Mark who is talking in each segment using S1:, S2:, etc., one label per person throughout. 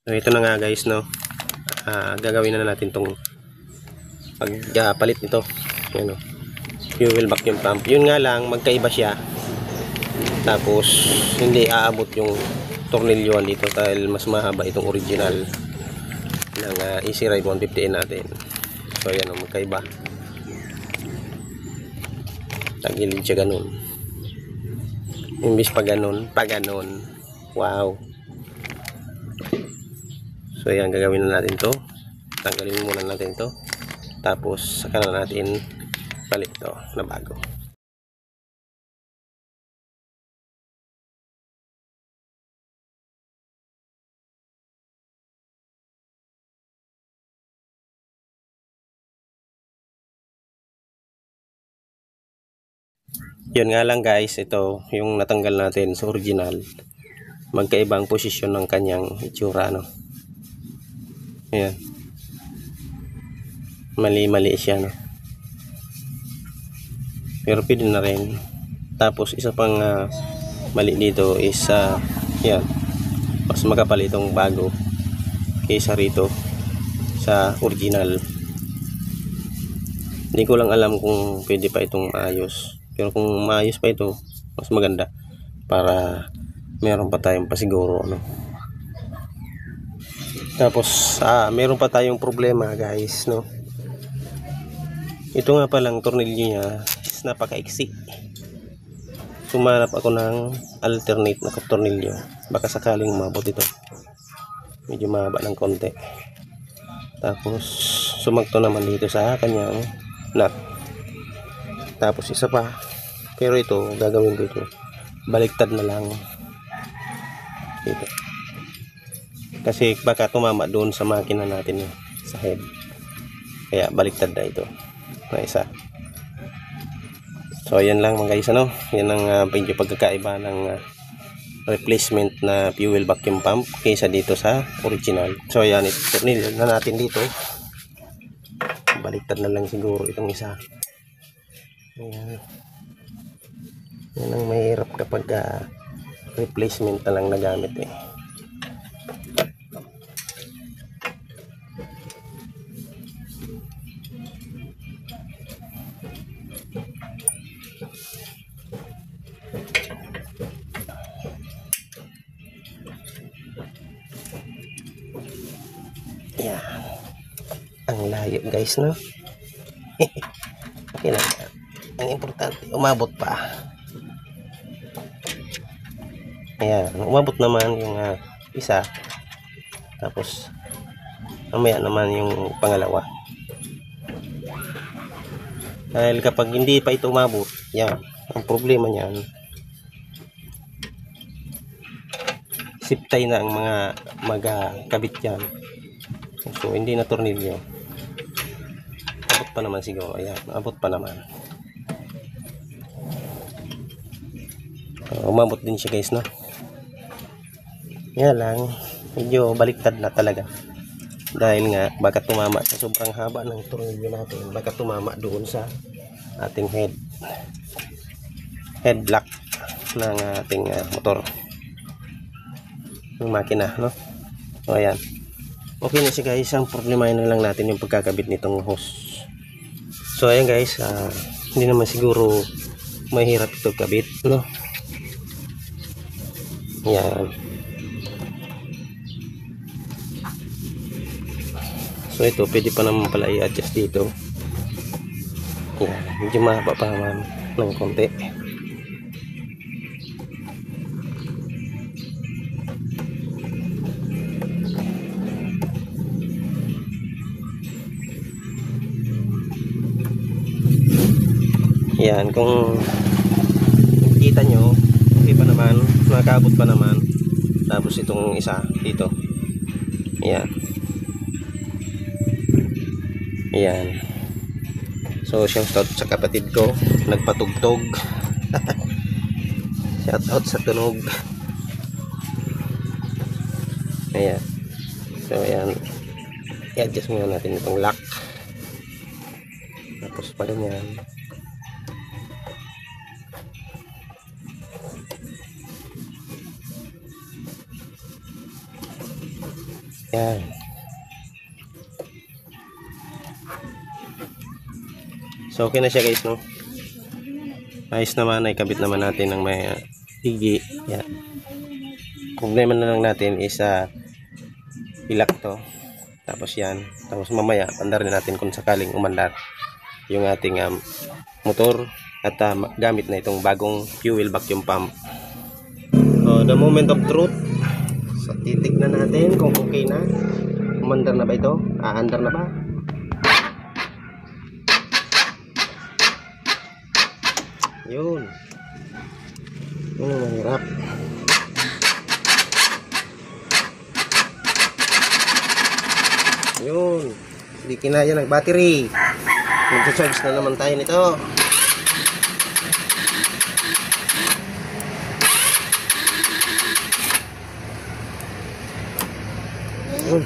S1: So ito na nga guys, no. Gagawin na natin tong pagpalit nito. Yan, no. Fuel vacuum pump. Yun nga lang, magkaiba siya. Tapos hindi aabot yung tornilyoan dito dahil mas mahaba itong original ng Easy Ride 150 natin. So yan, no, magkaiba. Tagilid siya ganun. Imbis pa ganun, pa ganun. Wow. So yan, gagawin na natin to. Tanggalin muna natin to. Tapos saka na natin palit to na bago. Yun nga lang guys, ito yung natanggal natin sa original. Magkaibang posisyon ng kanyang itsura, no. Ayan. Mali-mali siya, no. Pero pwede na rin. Tapos isa pang mali dito is yan. Mas makapal itong bago kaysa rito sa original. Hindi ko lang alam kung pwede pa itong maayos. Pero kung maayos pa ito, mas maganda para meron pa tayong pasiguro, no. Tapos meron pa tayong problema guys, no. Ito nga palang tornilyo niya is napakaiksi. Sumanap ako ng alternate na tornilyo. Baka sakaling umabot ito. Medyo mahaba ng konti. Tapos sumakto naman dito sa kanyang nut. Tapos isa pa. Pero ito gagawin ko ito. Baliktad na lang. Dito. Kasi baka tumama doon sa makina natin sa head. Kaya baliktad na ito. Na isa. So ayan lang mga guys, ano. Yan ang medyo pagkakaiba ng replacement na fuel vacuum pump kaysa dito sa original. So ayan, tornilyo na natin dito. Baliktad na lang siguro itong isa. Ayan. Yan ang mahirap kapag replacement na lang nagamit eh. Yan. Ang layo guys, no. Okay lang. Ang importante, umabot pa. Ayan, umabot naman yung isa. Tapos mamaya naman yung pangalawa. Dahil kapag hindi pa ito umabot, yan, ang problema niyan, siptay na ang mga magkabit yan. So hindi na tornilyo. Abot pa naman siguro. Ayan, abot pa naman. Umabot din siya guys, no. Yan lang, medyo baliktad na talaga. Dahil nga baka tumama sa sobrang haba ng tornilyo natin, baka tumama doon sa ating head block ng ating motor, ng makina, no. So ayan, okay na siya guys. Ang problema na lang natin yung pagkakabit nitong hose. So ayan guys, hindi naman siguro mahirap ito kabit, no. Yan. So ito pwede pa naman pala i-adjust dito. Yan, medyo mahaba pa naman ng konti. Yan, kung kita nyo, okay pa naman, nakakabot pa naman. Tapos itong isa dito. Yan. Yan. So shout out sa kapatid ko, nagpatugtog. Shout out sa tunog. Ayan. So ayan, i-adjust muna natin itong lock. Tapos pa rin yan. Yan. So okay na siya guys, no? Ayos naman, ay kabit naman natin ng may higi. Yan. Problema na lang natin is ilak to. Tapos yan. Tapos mamaya, pandarin natin kung sakaling umandar yung ating motor at gamit na itong bagong fuel vacuum pump. So, the moment of truth. So, titignan natin kung okay na. Umandar na ba ito? Aandar na ba? Yun. Yun ang mahirap. Yun. Hindi kinaya ng battery. Mag-charge na naman tayo nito. Yun.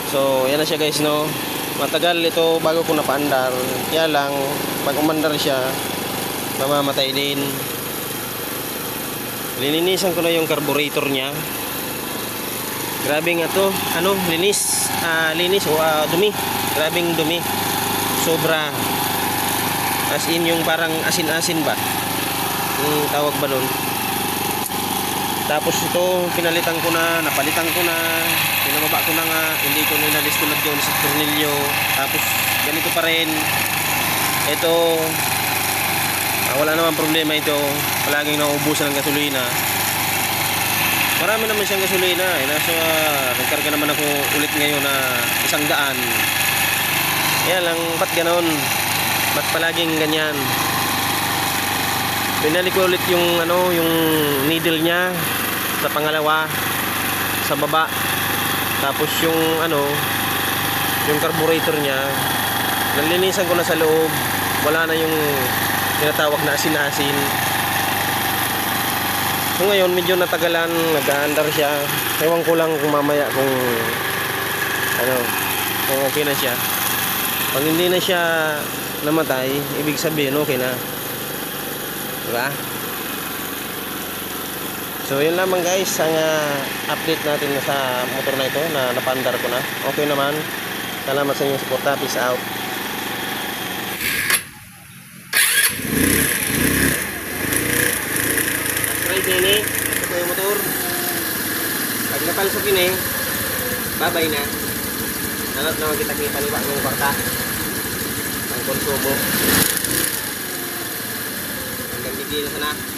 S1: So, yan na siya guys, no. Matagal ito bago ko napaandar. Kaya lang, pag umandar siya, mamamatay din. Lininisan ko na yung carburetor niya. Grabe nga to. Ano, linis o dumi. Grabing dumi. Sobra. As in yung parang asin-asin ba? Yung tawag ba nun? Tapos ito, pinalitan ko na, napalitan ko na, pinababa ko na nga, hindi ko ninalis tulad yun sa tornilyo. Tapos ganito pa rin. Ito, wala naman problema ito. Palaging nauubusan ng gasolina. Marami naman siyang gasolina. Nagkarga naman ako ulit ngayon na 100. Kaya lang, ba't ganon? Ba't palaging ganyan? Pinali ko ulit yung yung needle niya sa pangalawa sa baba. Tapos yung yung carburetor niya, nalinisan ko na sa loob. Wala na yung tinatawag na asin-asin. So ngayon medyo natagalan, nag-aandar siya. Ewan ko lang kung mamaya kung kung okay na siya. Pag hindi na siya namatay, ibig sabihin okay na. Diba? So yun lamang guys ang update natin sa motor na ito na napandar ko na. Okay naman. Salamat sa inyong suporta. Peace out. Ride ini. Ito yung motor. Pag napalsukin babay na. Hanap naman kita ni bagong kwarta ang konsumo. Hanggang hindi na sana.